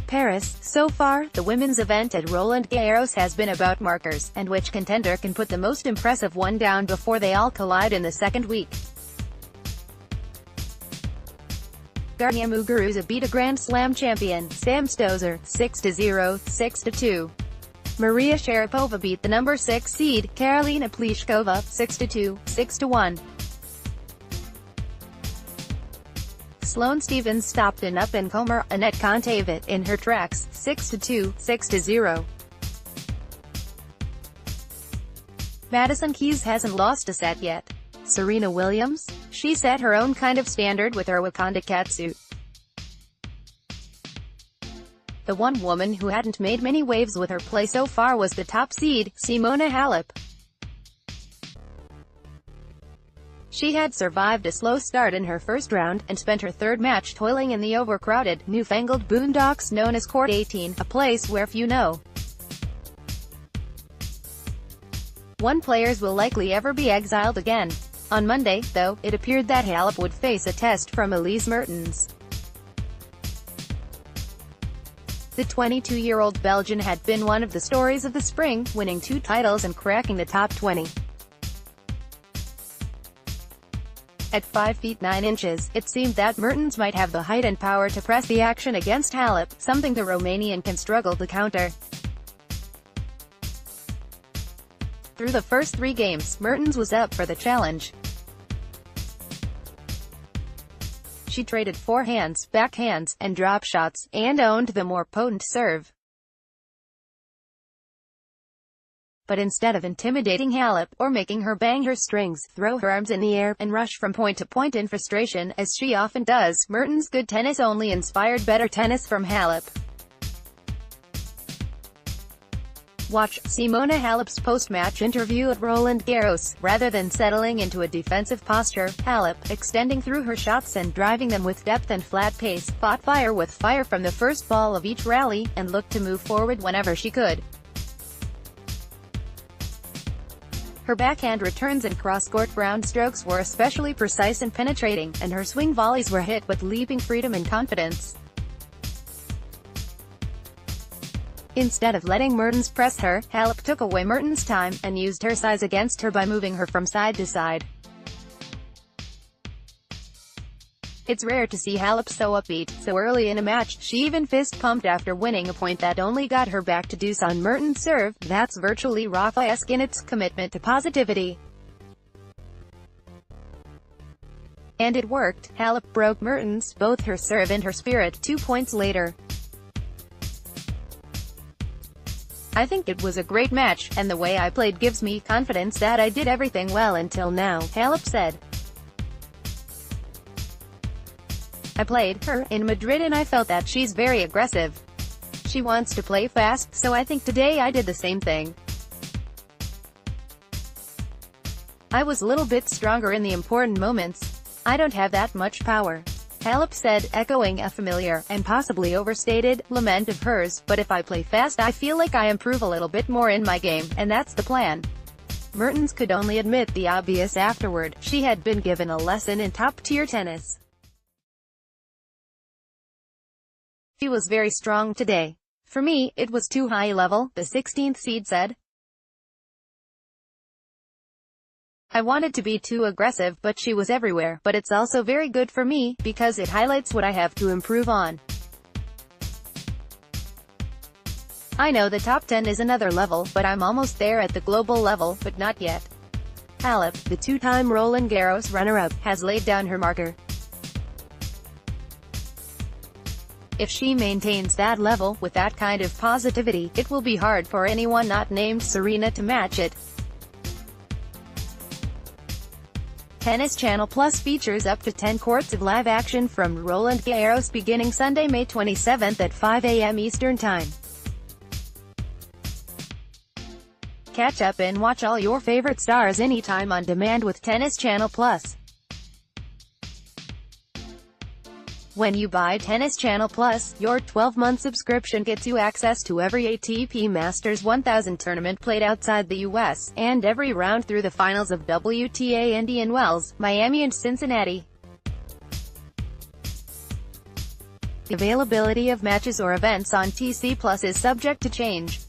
Paris. So far, the women's event at Roland Garros has been about markers, and which contender can put the most impressive one down before they all collide in the second week. Garbiñe Muguruza beat a Grand Slam champion, Stosur, 6-0, 6-2. Maria Sharapova beat the number 6 seed, Karolina Pliskova, 6-2, 6-1. Sloane Stephens stopped an up-and-comer, Anett Kontaveit, in her tracks, 6-2, 6-0. Madison Keys hasn't lost a set yet. Serena Williams? She set her own kind of standard with her Wakanda catsuit. The one woman who hadn't made many waves with her play so far was the top seed, Simona Halep. She had survived a slow start in her first round, and spent her third match toiling in the overcrowded, newfangled boondocks known as Court 18, a place where few know one players will likely ever be exiled again. On Monday, though, it appeared that Halep would face a test from Mertens. The 22-year-old Belgian had been one of the stories of the spring, winning 2 titles and cracking the top 20. At 5 feet 9 inches, it seemed that Mertens might have the height and power to press the action against Halep, something the Romanian can struggle to counter. Through the first 3 games, Mertens was up for the challenge. She traded forehands, backhands, and drop shots, and owned the more potent serve. But instead of intimidating Halep, or making her bang her strings, throw her arms in the air, and rush from point to point in frustration, as she often does, Mertens' good tennis only inspired better tennis from Halep. Watch Simona Halep's post-match interview at Roland Garros. Rather than settling into a defensive posture, Halep, extending through her shots and driving them with depth and flat pace, fought fire with fire from the first ball of each rally, and looked to move forward whenever she could. Her backhand returns and cross-court ground strokes were especially precise and penetrating, and her swing volleys were hit with leaping freedom and confidence. Instead of letting Mertens press her, Halep took away Mertens' time, and used her size against her by moving her from side to side. It's rare to see Halep so upbeat, so early in a match. She even fist-pumped after winning a point that only got her back to deuce on Mertens' serve. That's virtually Rafa-esque in its commitment to positivity. And it worked. Halep broke Mertens, both her serve and her spirit, 2 points later. I think it was a great match, and the way I played gives me confidence that I did everything well until now, Halep said. I played her in Madrid and I felt that she's very aggressive. She wants to play fast, so I think today I did the same thing. I was a little bit stronger in the important moments. I don't have that much power, Halep said, echoing a familiar, and possibly overstated, lament of hers, but if I play fast I feel like I improve a little bit more in my game, and that's the plan. Mertens could only admit the obvious afterward. She had been given a lesson in top-tier tennis. She was very strong today. For me, it was too high level, the 16th seed said. I wanted to be too aggressive, but she was everywhere. But it's also very good for me, because it highlights what I have to improve on. I know the top 10 is another level, but I'm almost there at the global level, but not yet. Halep, the 2-time Roland Garros runner-up, has laid down her marker. If she maintains that level, with that kind of positivity, it will be hard for anyone not named Serena to match it. Tennis Channel Plus features up to 10 courts of live action from Roland Garros beginning Sunday, May 27th at 5 a.m. Eastern Time. Catch up and watch all your favorite stars anytime on demand with Tennis Channel Plus. When you buy Tennis Channel Plus, your 12-month subscription gets you access to every ATP Masters 1000 tournament played outside the U.S., and every round through the finals of WTA Indian Wells, Miami and Cincinnati. The availability of matches or events on TC Plus is subject to change.